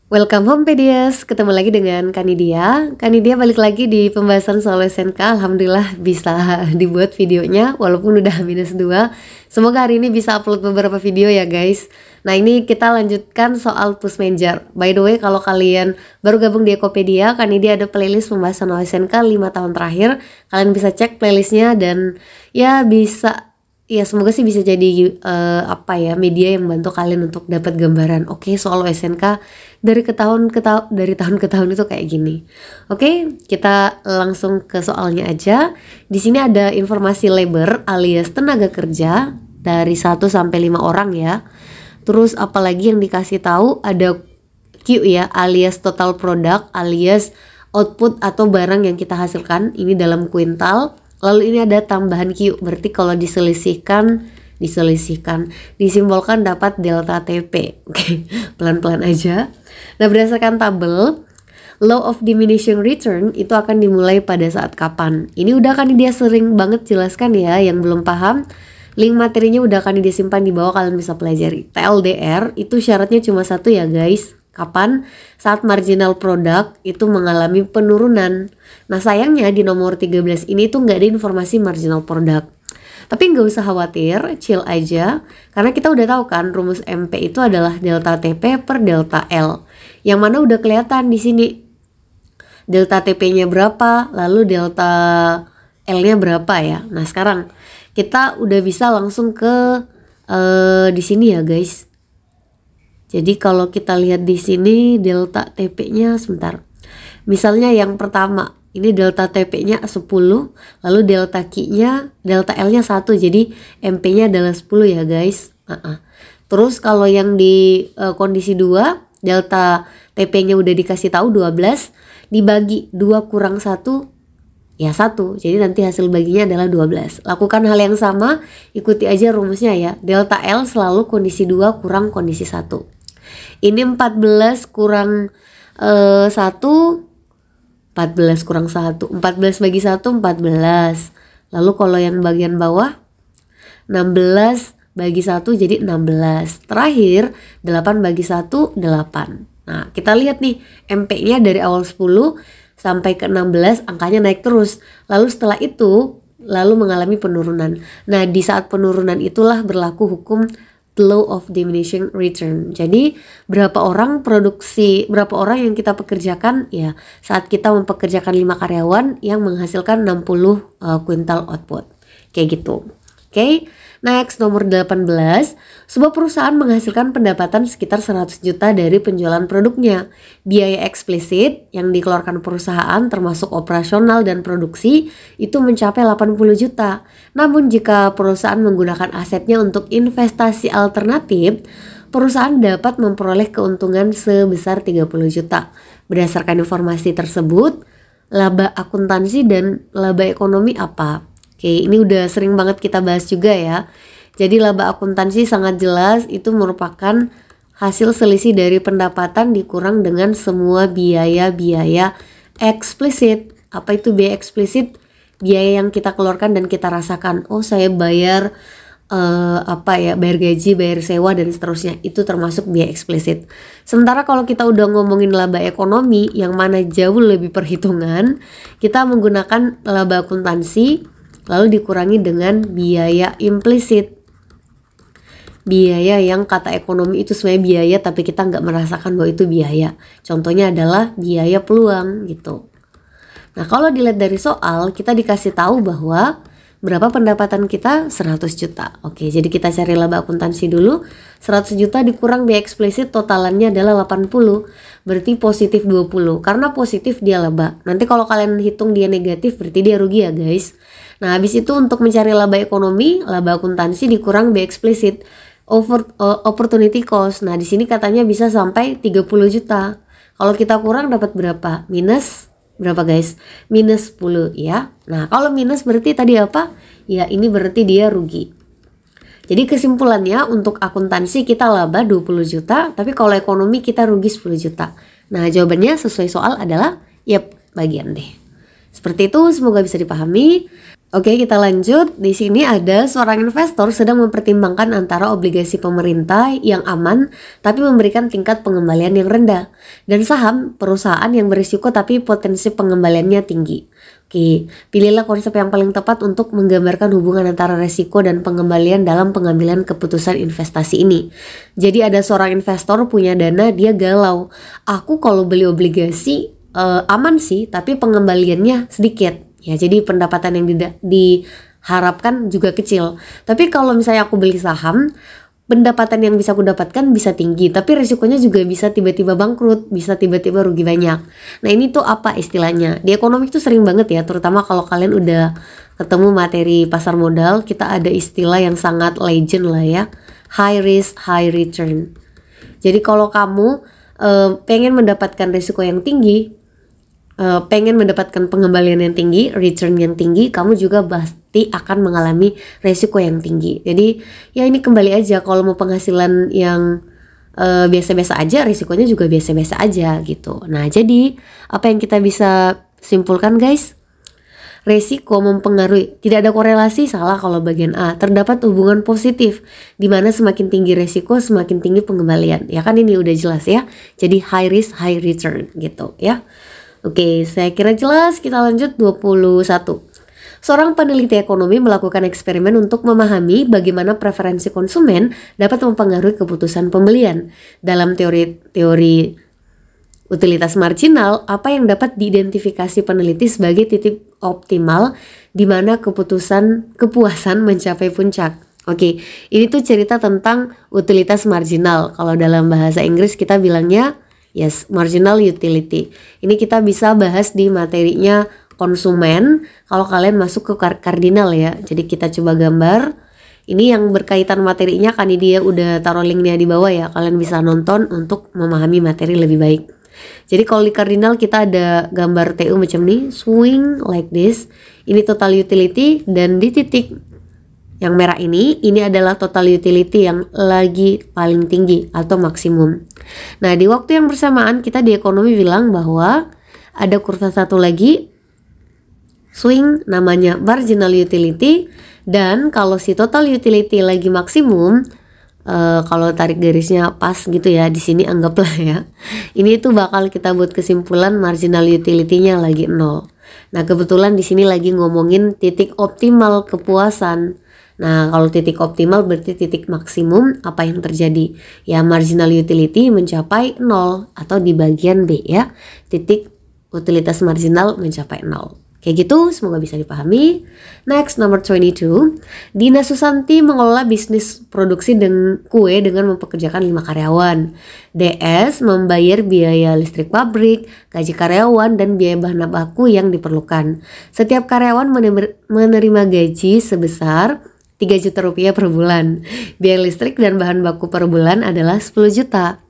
Welcome home Pedias, ketemu lagi dengan Kanidia. Kanidia balik lagi di pembahasan soal SNK. Alhamdulillah bisa dibuat videonya walaupun udah -2. Semoga hari ini bisa upload beberapa video ya guys. Nah ini kita lanjutkan soal push major. By the way, kalau kalian baru gabung di Ekopedia, Kanidia ada playlist pembahasan soal SNK 5 tahun terakhir. Kalian bisa cek playlistnya dan ya semoga sih bisa jadi media yang bantu kalian untuk dapat gambaran. Oke, soal SNK dari tahun ke tahun itu kayak gini. Oke, kita langsung ke soalnya aja. Di sini ada informasi labor alias tenaga kerja dari 1 sampai 5 orang ya. Terus apalagi yang dikasih tahu ada Q ya, alias total product alias output atau barang yang kita hasilkan ini dalam kuintal. Lalu ini ada tambahan Q, berarti kalau disimbolkan dapat delta TP. Oke, pelan-pelan aja. Nah, berdasarkan tabel, law of diminishing return itu akan dimulai pada saat kapan? Ini udah kan dia sering banget jelaskan ya, yang belum paham. Link materinya udah kan dia simpan di bawah, kalian bisa pelajari. TLDR itu syaratnya cuma satu ya guys. Kapan? Saat marginal product itu mengalami penurunan. Nah sayangnya di nomor 13 ini tuh nggak ada informasi marginal product. Tapi nggak usah khawatir, chill aja. Karena kita udah tahu kan rumus MP itu adalah delta TP per delta L. Yang mana udah kelihatan di sini. Delta TP-nya berapa, lalu delta L-nya berapa ya. Nah sekarang kita udah bisa langsung ke di sini ya guys. Jadi kalau kita lihat di sini delta TP-nya sebentar. Misalnya yang pertama, ini delta TP-nya 10, lalu delta L-nya 1. Jadi MP-nya adalah 10 ya guys. Terus kalau yang di kondisi 2, delta TP-nya udah dikasih tahu 12, dibagi 2 kurang 1 ya 1. Jadi nanti hasil baginya adalah 12. Lakukan hal yang sama, ikuti aja rumusnya ya. Delta L selalu kondisi 2 kurang kondisi 1. Ini 14 kurang 1, 14 kurang 1, 14 bagi 1, 14. Lalu kalau yang bagian bawah 16 bagi 1 jadi 16. Terakhir 8 bagi 1, 8. Nah kita lihat nih MP-nya dari awal 10 sampai ke 16 angkanya naik terus. Lalu setelah itu mengalami penurunan. Nah di saat penurunan itulah berlaku hukum law of diminishing return. Jadi berapa orang yang kita pekerjakan ya saat kita mempekerjakan 5 karyawan yang menghasilkan 60 kuintal output. Kayak gitu. Oke. Next, nomor 18. Sebuah perusahaan menghasilkan pendapatan sekitar 100 juta dari penjualan produknya. Biaya eksplisit yang dikeluarkan perusahaan termasuk operasional dan produksi itu mencapai 80 juta. Namun jika perusahaan menggunakan asetnya untuk investasi alternatif, perusahaan dapat memperoleh keuntungan sebesar 30 juta. Berdasarkan informasi tersebut, laba akuntansi dan laba ekonomi apa? Oke, ini udah sering banget kita bahas juga ya. Jadi laba akuntansi sangat jelas itu merupakan hasil selisih dari pendapatan dikurang dengan semua biaya-biaya eksplisit. Apa itu biaya eksplisit? Biaya yang kita keluarkan dan kita rasakan. Oh, saya bayar bayar gaji, bayar sewa dan seterusnya. Itu termasuk biaya eksplisit. Sementara kalau kita udah ngomongin laba ekonomi yang mana jauh lebih perhitungan, kita menggunakan laba akuntansi lalu dikurangi dengan biaya implisit. Biaya yang kata ekonomi itu sebenarnya biaya tapi kita nggak merasakan bahwa itu biaya. Contohnya adalah biaya peluang gitu. Nah kalau dilihat dari soal kita dikasih tahu bahwa berapa pendapatan kita 100 juta. Oke, jadi kita cari laba akuntansi dulu. 100 juta dikurang biaya eksplisit totalannya adalah 80. Berarti positif 20. Karena positif dia laba. Nanti kalau kalian hitung dia negatif berarti dia rugi ya guys. Nah, habis itu untuk mencari laba ekonomi, laba akuntansi dikurang biaya eksplisit. Opportunity cost. Nah, di sini katanya bisa sampai 30 juta. Kalau kita kurang dapat berapa? Minus berapa guys? Minus 10 ya. Nah kalau minus berarti tadi apa? Ya ini berarti dia rugi. Jadi kesimpulannya untuk akuntansi kita laba 20 juta. Tapi kalau ekonomi kita rugi 10 juta. Nah jawabannya sesuai soal adalah bagian D. Seperti itu, semoga bisa dipahami. Oke, kita lanjut. Di sini ada seorang investor sedang mempertimbangkan antara obligasi pemerintah yang aman tapi memberikan tingkat pengembalian yang rendah dan saham perusahaan yang berisiko tapi potensi pengembaliannya tinggi. Oke, pilihlah konsep yang paling tepat untuk menggambarkan hubungan antara resiko dan pengembalian dalam pengambilan keputusan investasi ini. Jadi ada seorang investor punya dana, dia galau. Aku kalau beli obligasi aman sih, tapi pengembaliannya sedikit. Ya, jadi pendapatan yang diharapkan juga kecil. Tapi kalau misalnya aku beli saham, pendapatan yang bisa aku dapatkan bisa tinggi, tapi risikonya juga bisa tiba-tiba bangkrut, bisa tiba-tiba rugi banyak. Nah, ini tuh apa istilahnya? Di ekonomi tuh sering banget ya, terutama kalau kalian udah ketemu materi pasar modal, kita ada istilah yang sangat legend lah ya, high risk, high return. Jadi kalau kamu pengen mendapatkan risiko yang tinggi, pengen mendapatkan pengembalian yang tinggi, return yang tinggi, kamu juga pasti akan mengalami resiko yang tinggi. Jadi ya ini kembali aja, kalau mau penghasilan yang biasa-biasa aja, risikonya juga biasa-biasa aja gitu. Nah, jadi apa yang kita bisa simpulkan guys? Resiko mempengaruhi, tidak ada korelasi, salah kalau bagian A. Terdapat hubungan positif, dimana semakin tinggi resiko, semakin tinggi pengembalian. Ya kan ini udah jelas ya. Jadi high risk, high return gitu ya. Oke, saya kira jelas. Kita lanjut 21. Seorang peneliti ekonomi melakukan eksperimen untuk memahami bagaimana preferensi konsumen dapat mempengaruhi keputusan pembelian. Dalam teori utilitas marginal, apa yang dapat diidentifikasi peneliti sebagai titik optimal di mana kepuasan mencapai puncak. Oke, ini tuh cerita tentang utilitas marginal. Kalau dalam bahasa Inggris kita bilangnya yes, marginal utility. Ini kita bisa bahas di materinya konsumen kalau kalian masuk ke kardinal ya. Jadi kita coba gambar. Ini yang berkaitan materinya kan, dia udah taruh linknya di bawah ya. Kalian bisa nonton untuk memahami materi lebih baik. Jadi kalau di kardinal kita ada gambar TU macam ini, swing like this. Ini total utility, dan di titik yang merah ini adalah total utility yang lagi paling tinggi atau maksimum. Nah, di waktu yang bersamaan kita di ekonomi bilang bahwa ada kurva satu lagi, swing, namanya marginal utility. Dan kalau si total utility lagi maksimum, kalau tarik garisnya pas gitu ya, di sini anggaplah ya, ini tuh bakal kita buat kesimpulan marginal utility-nya lagi 0. Nah, kebetulan di sini lagi ngomongin titik optimal kepuasan. Nah, kalau titik optimal berarti titik maksimum apa yang terjadi? Ya, marginal utility mencapai 0 atau di bagian B ya. Titik utilitas marginal mencapai 0. Kayak gitu, semoga bisa dipahami. Next, number 22. Dina Susanti mengelola bisnis produksi kue dengan mempekerjakan 5 karyawan. DS membayar biaya listrik pabrik, gaji karyawan, dan biaya bahan baku yang diperlukan. Setiap karyawan menerima gaji sebesar 3 juta rupiah per bulan. Biaya listrik dan bahan baku per bulan adalah 10 juta.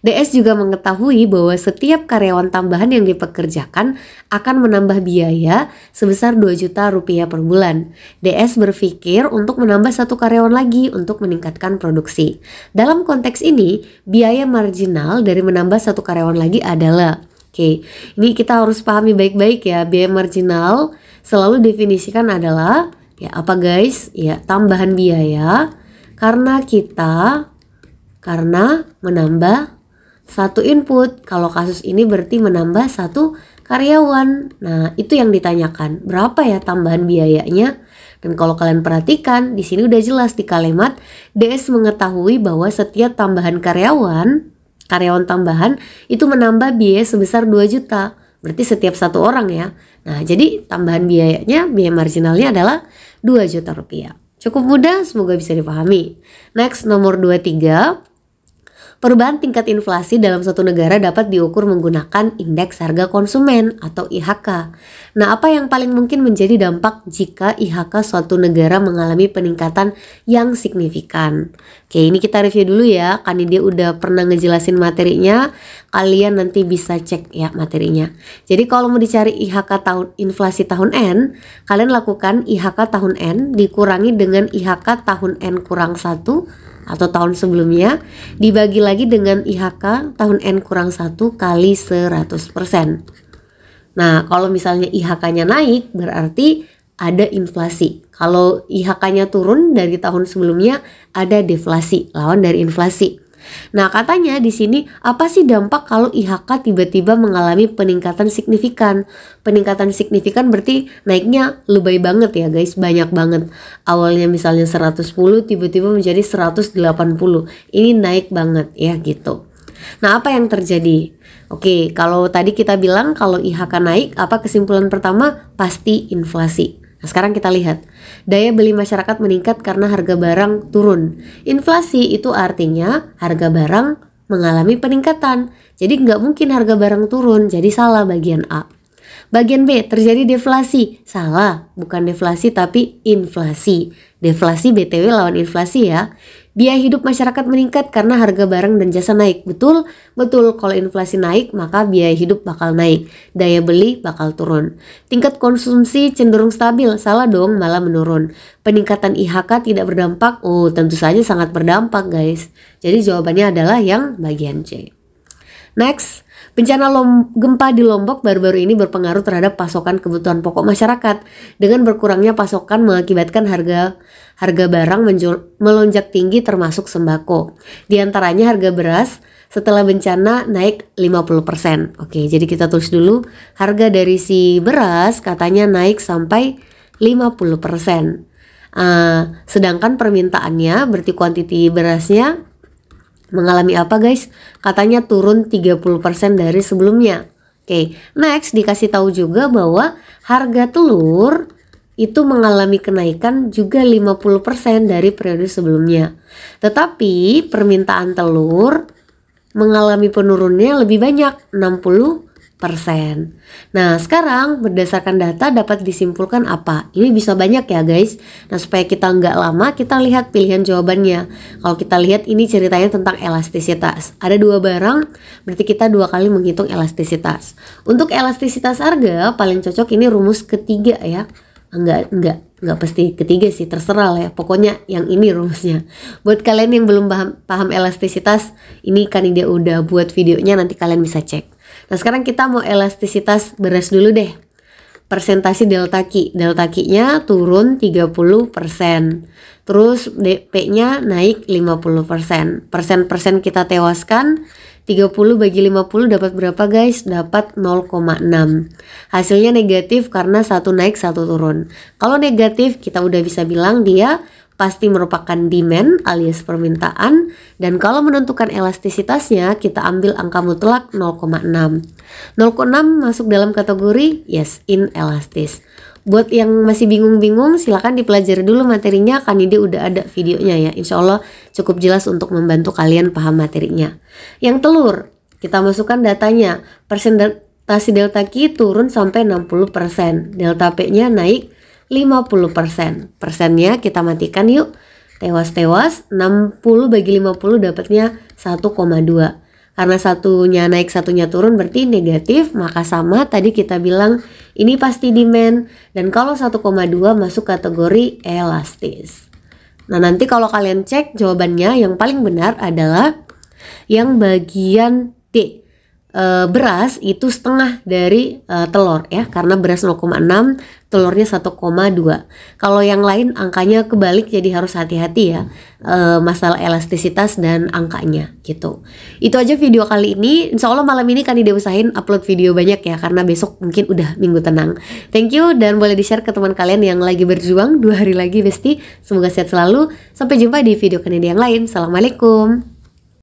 DS juga mengetahui bahwa setiap karyawan tambahan yang dipekerjakan akan menambah biaya sebesar 2 juta rupiah per bulan. DS berpikir untuk menambah 1 karyawan lagi untuk meningkatkan produksi. Dalam konteks ini, biaya marginal dari menambah 1 karyawan lagi adalah, oke, ini kita harus pahami baik-baik ya. Biaya marginal selalu definisikan adalah ya apa guys? Ya, tambahan biaya karena menambah 1 input. Kalau kasus ini berarti menambah 1 karyawan. Nah, itu yang ditanyakan. Berapa ya tambahan biayanya? Dan kalau kalian perhatikan, di sini udah jelas di kalimat, DS mengetahui bahwa setiap tambahan karyawan tambahan itu menambah biaya sebesar 2 juta. Berarti setiap 1 orang ya. Nah, jadi tambahan biaya marginalnya adalah 2 juta rupiah. Cukup mudah, semoga bisa dipahami. Next, nomor 23. Perubahan tingkat inflasi dalam suatu negara dapat diukur menggunakan indeks harga konsumen atau IHK. Nah, apa yang paling mungkin menjadi dampak jika IHK suatu negara mengalami peningkatan yang signifikan? Oke, ini kita review dulu ya. Kan dia udah pernah ngejelasin materinya. Kalian nanti bisa cek ya materinya. Jadi kalau mau dicari IHK inflasi tahun N, kalian lakukan IHK tahun N dikurangi dengan IHK tahun N kurang 1 atau tahun sebelumnya, dibagi lagi dengan IHK tahun N kurang 1 kali 100%. Nah, kalau misalnya IHK-nya naik, berarti ada inflasi. Kalau IHK-nya turun dari tahun sebelumnya, ada deflasi, lawan dari inflasi. Nah, katanya di sini apa sih dampak kalau IHK tiba-tiba mengalami peningkatan signifikan? Peningkatan signifikan berarti naiknya lebay banget ya guys, banyak banget. Awalnya misalnya 110 tiba-tiba menjadi 180. Ini naik banget ya gitu. Nah, apa yang terjadi? Oke, kalau tadi kita bilang kalau IHK naik, apa kesimpulan pertama? Pasti inflasi. Nah, sekarang kita lihat, daya beli masyarakat meningkat karena harga barang turun. Inflasi itu artinya harga barang mengalami peningkatan. Jadi nggak mungkin harga barang turun, jadi salah bagian A. Bagian B, terjadi deflasi. Salah, bukan deflasi tapi inflasi. Deflasi BTW lawan inflasi ya. Biaya hidup masyarakat meningkat karena harga barang dan jasa naik. Betul? Betul, kalau inflasi naik maka biaya hidup bakal naik. Daya beli bakal turun. Tingkat konsumsi cenderung stabil. Salah dong, malah menurun. Peningkatan IHK tidak berdampak? Oh, tentu saja sangat berdampak guys. Jadi jawabannya adalah yang bagian C. Next, bencana gempa di Lombok baru-baru ini berpengaruh terhadap pasokan kebutuhan pokok masyarakat. Dengan berkurangnya pasokan mengakibatkan harga barang melonjak tinggi termasuk sembako. Di antaranya harga beras setelah bencana naik 50%. Oke, jadi kita tulis dulu harga dari si beras katanya naik sampai 50%. Sedangkan permintaannya berarti kuantiti berasnya mengalami apa guys? Katanya turun 30% dari sebelumnya. Oke, next dikasih tahu juga bahwa harga telur itu mengalami kenaikan juga 50% dari periode sebelumnya. Tetapi permintaan telur mengalami penurunnya lebih banyak, 60%. Nah, sekarang berdasarkan data dapat disimpulkan apa? Ini bisa banyak ya guys. Nah, supaya kita nggak lama, kita lihat pilihan jawabannya. Kalau kita lihat ini ceritanya tentang elastisitas. Ada dua barang, berarti kita dua kali menghitung elastisitas. Untuk elastisitas harga paling cocok ini rumus ketiga ya. Enggak pasti ketiga sih, terserah lah ya. Pokoknya yang ini rumusnya. Buat kalian yang belum paham elastisitas, ini kan dia udah buat videonya, nanti kalian bisa cek. Nah, sekarang kita mau elastisitas beras dulu deh. Persentase delta Q. Delta Q-nya turun 30%. Terus DP-nya naik 50%. Persen-persen kita tewaskan. 30 bagi 50 dapat berapa guys? Dapat 0,6. Hasilnya negatif karena satu naik satu turun. Kalau negatif kita udah bisa bilang dia pasti merupakan demand alias permintaan, dan kalau menentukan elastisitasnya kita ambil angka mutlak 0,6. 0,6 masuk dalam kategori yes, inelastis. Buat yang masih bingung-bingung silahkan dipelajari dulu materinya, kan ini udah ada videonya ya. Insya Allah cukup jelas untuk membantu kalian paham materinya. Yang telur, kita masukkan datanya. Persentase delta Q turun sampai 60%. Delta P-nya naik 50%. Persennya kita matikan yuk. Tewas-tewas 60 bagi 50 dapatnya 1,2. Karena satunya naik satunya turun berarti negatif, maka sama tadi kita bilang ini pasti demand, dan kalau 1,2 masuk kategori elastis. Nah, nanti kalau kalian cek jawabannya yang paling benar adalah yang bagian D. Beras itu setengah dari telur ya, karena beras 0,6, telurnya 1,2. Kalau yang lain angkanya kebalik, jadi harus hati-hati ya masalah elastisitas dan angkanya gitu. Itu aja video kali ini. Insya Allah malam ini kan ide usahain upload video banyak ya, karena besok mungkin udah minggu tenang. Thank you, dan boleh di share ke teman kalian yang lagi berjuang. 2 hari lagi Besti, semoga sehat selalu. Sampai jumpa di video Kanedi yang lain. Assalamualaikum.